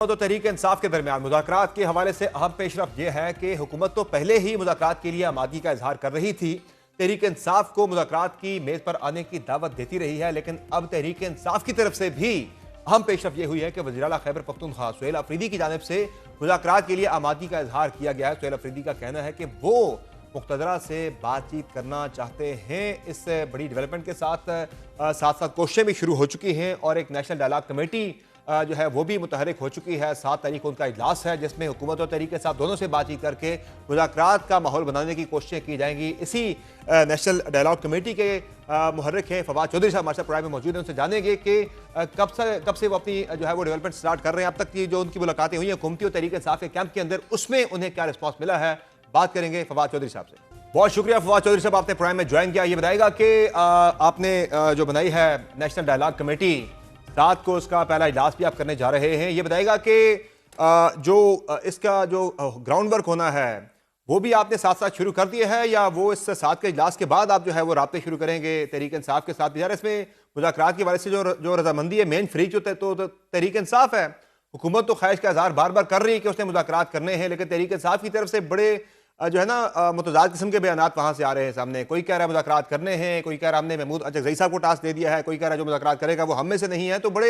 तो तहरीक इंसाफ के दरमियान मुज़ाकरात के हवाले से अहम पेशरफ यह है कि हुकूमत तो पहले ही मुज़ाकरात के लिए आमादगी का इजहार कर रही थी। तहरीक इंसाफ को मुज़ाकरात की मेज पर आने की दावत देती रही है, लेकिन अब तहरीक इंसाफ की तरफ से भी अहम पेशरफ यह हुई है कि वज़ीर आला खैबर पख्तूनख्वा सुहेल अफरीदी की जानिब से मुज़ाकरात के लिए आमादगी का इजहार किया गया है। सुहेल अफरीदी का कहना है कि वो मुक़्तदरा से बातचीत करना चाहते हैं। इस बड़ी डेवलपमेंट के साथ साथ साथ कोशिशें भी शुरू हो चुकी हैं और एक नेशनल डायलॉग कमेटी जो है वो भी मुतहरिक हो चुकी है। 7 तारीख को उनका इजलास है जिसमें हुकूमत और तहरीक इंसाफ दोनों से बातचीत करके मुज़ाकरात का माहौल बनाने की कोशिशें की जाएंगी। इसी नेशनल डायलॉग कमेटी के मुहर्रिक हैं फवाद चौधरी साहब हमारे साथ प्रोग्राम में मौजूद हैं। उनसे जानेंगे कि कब से वो अपनी जो है वो डेवलपमेंट स्टार्ट कर रहे हैं। अब तक की जो उनकी मुलाकातें हुई हैं हुकूमती और तहरीक इंसाफ के कैंप के अंदर, उसमें उन्हें क्या रिस्पॉन्स मिला है, बात करेंगे फवाद चौधरी साहब से। बहुत शुक्रिया फवाद चौधरी साहब, आपने प्रोग्राम में ज्वाइन किया। ये बताएगा कि आपने जो बनाई है नेशनल डायलॉग कमेटी, रात को उसका पहला इजलास भी आप करने जा रहे हैं। ये बताएगा कि इसका जो ग्राउंड वर्क होना है वो भी आपने साथ साथ शुरू कर दिया है, या वो इस 7 के इजलास के बाद आप जो है वो राब्ते शुरू करेंगे तहरीक इंसाफ के साथ भी? यार इसमें मुज़ाकरात की वजह से जो रजामंदी है, मेन फ्रीक जो तहरीक इंसाफ है, हुकूमत तो ख्वाहिश का इजहार बार बार कर रही है कि उसने मुज़ाकरात करने हैं, लेकिन तहरीक इंसाफ की तरफ से बड़े जो है ना मुतज़ाद किस्म के बयानात वहाँ से आ रहे हैं सामने। कोई कह रहा है मुज़ाकरात करने हैं, कोई कह रहा है हमने महमूद अचकज़ई साहब को टास्क दे दिया है, कोई कह रहा है जो मुज़ाकरात करेगा वो हम में से नहीं है। तो बड़े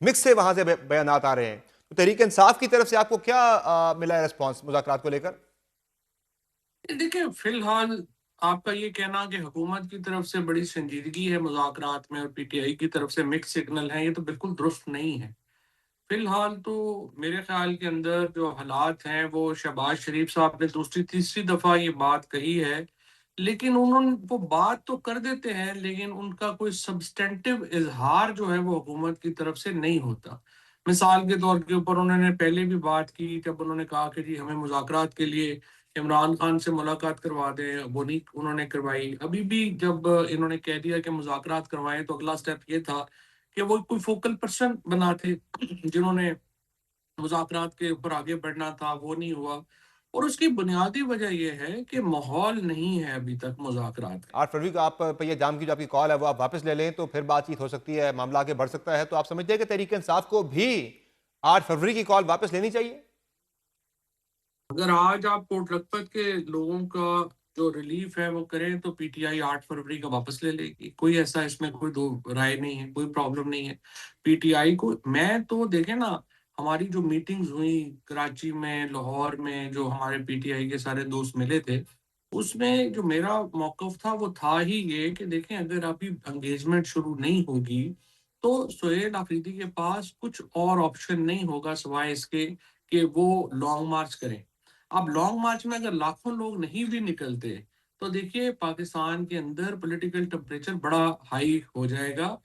मिक्स से वहाँ से बयानात आ रहे हैं। तो तहरीक इंसाफ की तरफ से आपको क्या मिला है रिस्पॉन्स मुज़ाकरात को लेकर? देखिए, फिलहाल आपका ये कहना कि हुकूमत की तरफ से बड़ी संजीदगी है मुज़ाकरात में और पीटीआई की तरफ से मिक्स सिग्नल है, ये तो बिल्कुल दुरुस्त नहीं है। फिलहाल तो मेरे ख्याल के अंदर जो हालात हैं, वो शहबाज शरीफ साहब ने दूसरी तीसरी दफ़ा ये बात कही है, लेकिन उन्होंने वो बात तो कर देते हैं, लेकिन उनका कोई सब्सटेंटिव इज़हार जो है वो हुकूमत की तरफ से नहीं होता। मिसाल के तौर के ऊपर उन्होंने पहले भी बात की, जब उन्होंने कहा कि जी हमें मुज़ाकरात के लिए इमरान खान से मुलाकात करवा दें, वो नहीं उन्होंने करवाई। अभी भी जब इन्होंने कह दिया कि मुज़ाकरात करवाएँ, तो अगला स्टेप ये था कि वो कोई फोकल पर्सन बना थे जिन्होंने मुज़ाकरात के ऊपर आगे बढ़ना था, वो नहीं हुआ। और उसकी बुनियादी वजह ये है कि माहौल नहीं है अभी तक मुज़ाकरात का। 8 फरवरी को आप पहिया जाम की जो आपकी कॉल है वो आप वापस ले लें तो फिर बातचीत हो सकती है, मामला आगे बढ़ सकता है। तो आप समझते हैं कि तहरीक इंसाफ को भी 8 फरवरी की कॉल वापस लेनी चाहिए? अगर आज आप कोट लखपत के लोगों का जो रिलीफ है वो करें, तो पीटीआई 8 फरवरी का वापस ले लेगी। कोई ऐसा इसमें कोई दो राय नहीं है, कोई प्रॉब्लम नहीं है। पीटीआई को मैं तो देखें ना, हमारी जो मीटिंग्स हुई कराची में, लाहौर में, जो हमारे पीटीआई के सारे दोस्त मिले थे, उसमें जो मेरा मौक़िफ़ था वो था ही ये कि देखें, अगर अभी एंगेजमेंट शुरू नहीं होगी, तो सुहेल अफरीदी के पास कुछ और ऑप्शन नहीं होगा सिवाय इसके कि वो लॉन्ग मार्च करें। अब लॉन्ग मार्च में अगर लाखों लोग नहीं भी निकलते, तो देखिए पाकिस्तान के अंदर पॉलिटिकल टेम्परेचर बड़ा हाई हो जाएगा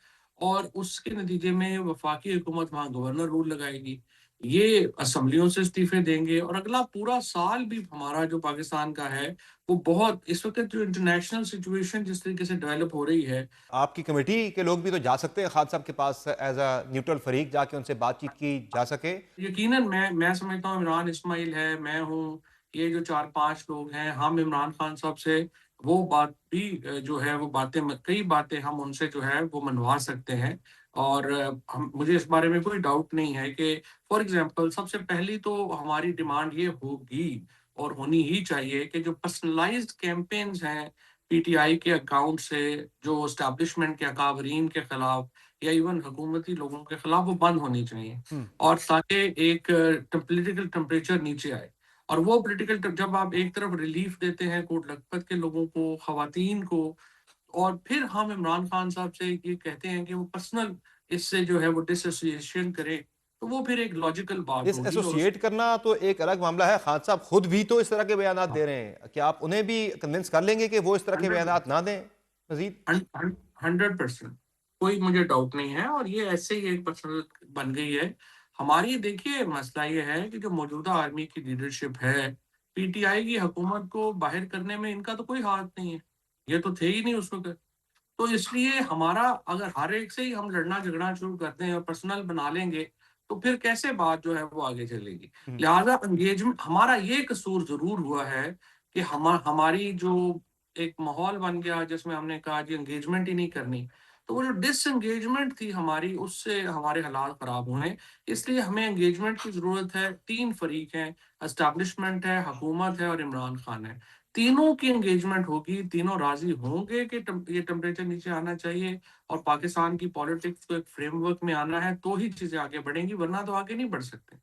और उसके नतीजे में वफाकी हुकूमत वहाँ गवर्नर रूल लगाएगी। ये असेंबलियों से इस्तीफे देंगे और अगला पूरा साल भी हमारा जो पाकिस्तान का है, वो बहुत इस वक़्त जो इंटरनेशनल सिचुएशन जिस तरीके से डेवलप हो रही है। आपकी कमेटी के लोग भी तो जा सकते हैं खान साहब के पास एज अ न्यूट्रल फरीक, जाके उनसे बातचीत की जा सके। यकीनन मैं समझता हूँ इमरान इस्माइल है, मैं हूँ, ये जो 4-5 लोग हैं, हम इमरान खान साहब से वो बात भी जो है वो कई बातें हम उनसे जो है वो मनवा सकते हैं। और हम मुझे इस बारे में कोई डाउट नहीं है कि फॉर एग्ज़ाम्पल सबसे पहली तो हमारी डिमांड ये होगी और होनी ही चाहिए कि जो पर्सनलाइज़्ड कैम्पेन्स हैं पीटीआई के अकाउंट से, जो एस्टेब्लिशमेंट के अकाबरीन के खिलाफ या इवन हुकूमती लोगों के खिलाफ, वो बंद होनी चाहिए। और ताकि एक पॉलिटिकल टेम्परेचर नीचे आए। और वो जब आप एक तरफ रिलीफ देते हैं कोट लखपत के लोगों को, खवातीन को, और फिर हम इमरान खान साहब से ये कहते हैं कि वो पर्सनल इससे जो है वो डिसोसिएशन करें, तो वो फिर एक लॉजिकल बात डिस होगी और उस एसोसिएट करना तो एक अलग मामला है। खान साहब खुद भी तो इस तरह के बयानात दे रहे हैं, क्या आप उन्हें भी कन्विंस कर लेंगे कि वो इस तरह के 100 बयानात ना दें मजीद? 100% कोई मुझे डाउट नहीं है और ये ऐसे ही एक पर्सनल बन गई है। हमारी देखिए मसला ये है कि जो मौजूदा आर्मी की लीडरशिप है, पीटीआई की हुकूमत को बाहर करने में इनका तो कोई हाथ नहीं है। ये तो थे ही नहीं उस वक़्त। तो इसलिए हमारा अगर हर एक से ही हम लड़ना झगड़ना शुरू कर दें और पर्सनल बना लेंगे, तो फिर कैसे बात जो है वो आगे चलेगी। हम्म। लिहाजा एंगेजमेंट हमारा ये कसूर ज़रूर हुआ है कि हमारी जो एक माहौल बन गया जिसमें हमने कहा जी एंगेजमेंट ही नहीं करनी। तो वो जो डिसएंगेजमेंट थी हमारी, उससे हमारे हालात खराब हुए। इसलिए हमें एंगेजमेंट की ज़रूरत है। 3 फ़रीक हैं, एस्टेब्लिशमेंट है, हुकूमत है और इमरान खान है। तीनों की एंगेजमेंट होगी, तीनों राज़ी होंगे कि ये टेम्परेचर नीचे आना चाहिए और पाकिस्तान की पॉलिटिक्स को एक फ्रेमवर्क में आना है, तो ही चीज़ें आगे बढ़ेंगी, वरना तो आगे नहीं बढ़ सकते।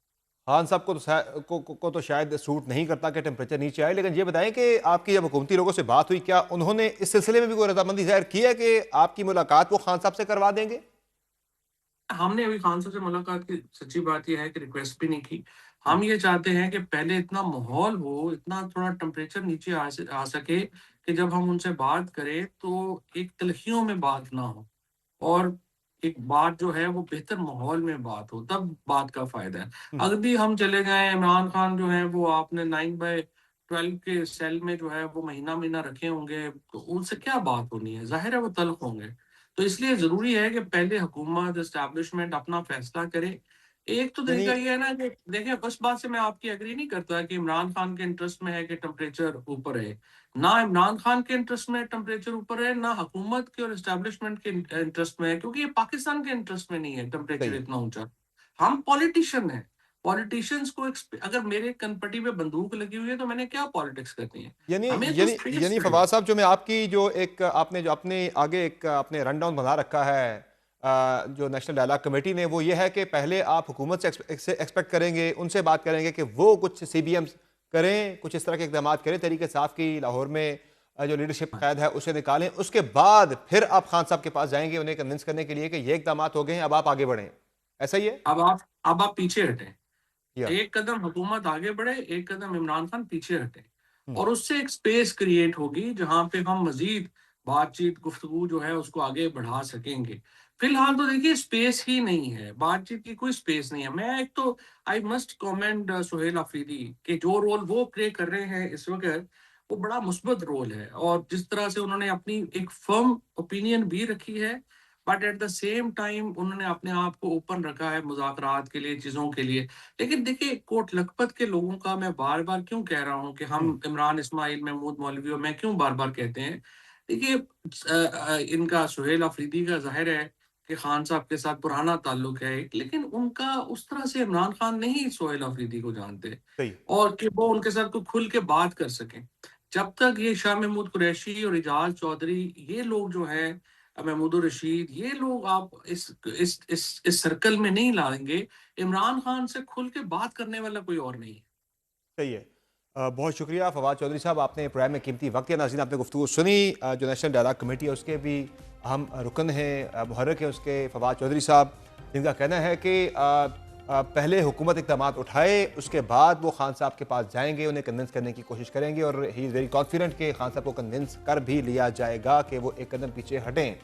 खान साहब को तो को तो शायद सूट नहीं करता कि टेम्परेचर नीचे आए, लेकिन ये बताएं कि आपकी जब हुकूमती लोगों से बात हुई, क्या उन्होंने इस सिलसिले में भी कोई रजामंदी जाहिर की है कि आपकी मुलाकात वो खान साहब से करवा देंगे? हमने अभी खान साहब से मुलाकात की, सच्ची बात ये है कि रिक्वेस्ट भी नहीं की। हम्म, हम ये चाहते हैं कि पहले इतना माहौल हो, इतना थोड़ा टेम्परेचर नीचे आ सके कि जब हम उनसे बात करें तो एक तल्खियों में बात ना हो और एक बात जो है वो बेहतर माहौल में बात हो, तब बात का फ़ायदा है। हम्म। अगर भी हम चले जाएँ, इमरान खान जो है वो आपने 9/12 के सेल में जो है वो महीना-महीना रखे होंगे, तो उनसे क्या बात होनी है? ज़ाहिर है वो तल्ख़ होंगे। तो इसलिए ज़रूरी है कि पहले हुकूमत, एस्टेब्लिशमेंट अपना फ़ैसला करे। एक तो यानी तरीका ये है ना कि देखिए, उस बात से मैं आपकी एग्री नहीं करता कि इमरान खान के इंटरेस्ट में है कि टेम्परेचर ऊपर रहे। ना इमरान खान के इंटरेस्ट में टेम्परेचर ऊपर है, ना हुकूमत के और एस्टेब्लिशमेंट के इंटरेस्ट में है, क्योंकि ये पाकिस्तान के इंटरेस्ट में नहीं है टेम्परेचर सही है। इतना ऊँचा। हम पॉलिटिशियन हैं। पॉलिटिशियंस को अगर मेरे कनपटी पे बंदूक लगी हुई है तो मैंने क्या पॉलिटिक्स करनी है? यानी हमें तो यानी स्पेस यानी चाहिए। फवाद साहब, जो मैं आपकी जो एक आपने जो अपने आगे एक आपने रन डाउन बना रखा है जो नेशनल डायलॉग कमेटी ने, वो ये है कि पहले आप हुकूमत से एक्सपेक्ट करेंगे, उनसे बात करेंगे कि वो कुछ CBM करें, कुछ इस तरह के इकदाम करें, तरीके साफ की लाहौर में जो लीडरशिप हाँ, कैद है उसे निकालें, उसके बाद फिर आप खान साहब के पास जाएंगे उन्हें कन्विंस करने के लिए कि ये इकदाम हो गए हैं, अब आप आगे बढ़ें। ऐसा ही है? अब आप पीछे हटें। या एक कदम हुकूमत आगे बढ़े, एक कदम इमरान खान पीछे हटे हम्म, और उससे एक स्पेस क्रिएट होगी जहां पे हम मजीद बातचीत, गुफ्तगू जो है उसको आगे बढ़ा सकेंगे। फिलहाल तो देखिए स्पेस ही नहीं है, बातचीत की कोई स्पेस नहीं है। मैं एक तो I must commend Suhail Afridi के जो रोल वो प्ले कर रहे हैं इस वक्त, वो बड़ा मुस्बत रोल है और जिस तरह से उन्होंने अपनी एक फर्म ओपिनियन भी रखी है, but at the same time उन्होंने अपने आप को ओपन रखा है मुज़ाकरात के लिए, चीज़ों के लिए। लेकिन देखिए, कोट लखपत के लोगों का मैं बार-बार क्यों कह रहा हूँ कि हम्म, हम इमरान इस्माइल, महमूद मौलवी और मैं क्यों बार-बार कहते हैं। देखिए, इनका सुहेल अफरीदी का ज़ाहिर है कि खान साहब के साथ पुराना ताल्लुक है, लेकिन उनका उस तरह से इमरान खान नहीं सुहेल अफरीदी को जानते सही। और कि वो उनके साथ कोई खुल के बात कर सकें। जब तक ये शाह महमूद कुरैशी और एजाज चौधरी, ये लोग जो हैं, महमूद रशीद, ये लोग आप इस सर्कल में नहीं लाएंगे, इमरान खान से खुल के बात करने वाला कोई और नहीं है। सही है। बहुत शुक्रिया फवाद चौधरी साहब, आपने प्रोग्राम में कीमती वक्त दिया। नाज़रीन, आपने गुफ्तगू सुनी। जो नेशनल डायलॉग कमेटी है उसके भी अहम रुकन हैं, मुहर्रिक हैं उसके फवाद चौधरी साहब, जिनका कहना है कि पहले हुकूमत इक़दाम उठाए, उसके बाद वो खान साहब के पास जाएंगे, उन्हें कन्विंस करने की कोशिश करेंगे और ही इज़ वेरी कॉन्फिडेंट कि खान साहब को कन्विंस कर भी लिया जाएगा कि वो एक कदम पीछे हटें।